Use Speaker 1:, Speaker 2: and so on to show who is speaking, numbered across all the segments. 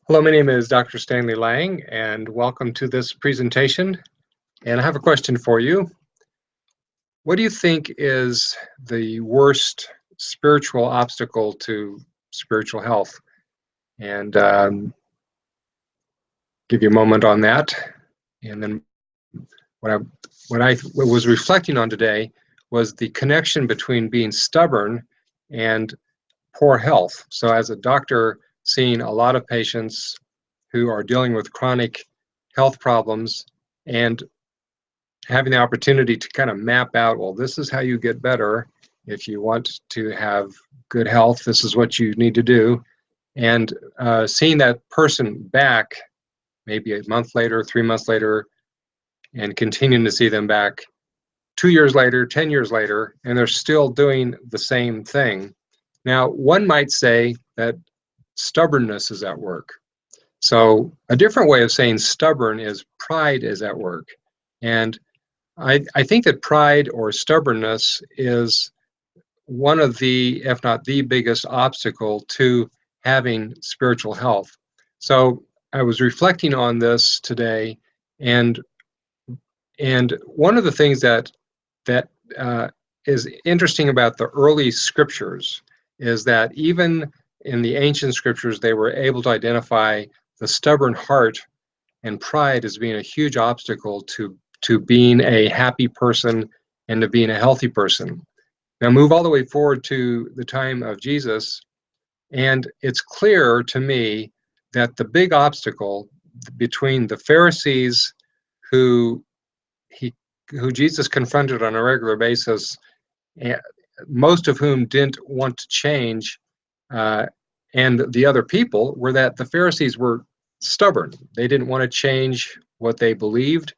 Speaker 1: Hello, my name is Dr. Stanley Lang, and welcome to this presentation. And I have a question for you. What do you think is the worst spiritual obstacle to spiritual health? And give you a moment on that. And then what I was reflecting on today was the connection between being stubborn and poor health. So as a doctor, seeing a lot of patients who are dealing with chronic health problems and having the opportunity to kind of map out, well, this is how you get better. If you want to have good health, this is what you need to do. And seeing that person back maybe a month later, 3 months later, and continuing to see them back 2 years later, 10 years later, and they're still doing the same thing. Now, one might say that stubbornness is at work. So a different way of saying stubborn is pride is at work. And I think that pride or stubbornness is one of the, if not the biggest obstacle to having spiritual health. So I was reflecting on this today, and one of the things that is interesting about the early scriptures is that even in the ancient scriptures, they were able to identify the stubborn heart and pride as being a huge obstacle to being a happy person and to being a healthy person. Now move all the way forward to the time of Jesus, and it's clear to me that the big obstacle between the Pharisees who Jesus confronted on a regular basis, most of whom didn't want to change, and the other people, were that the Pharisees were stubborn. They didn't want to change what they believed,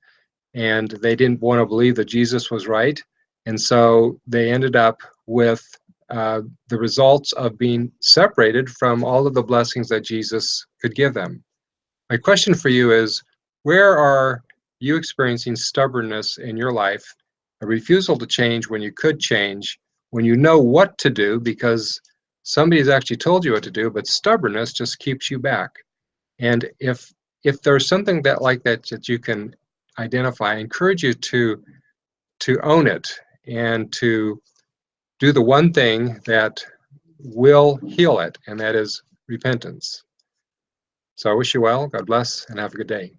Speaker 1: and they didn't want to believe that Jesus was right. And so they ended up with the results of being separated from all of the blessings that Jesus could give them. My question for you is, where are you experiencing stubbornness in your life, a refusal to change when you could change, when you know what to do because somebody's actually told you what to do, but stubbornness just keeps you back? And if there's something that like that you can identify, I encourage you to own it and to do the one thing that will heal it, and that is repentance. So I wish you well, God bless, and have a good day.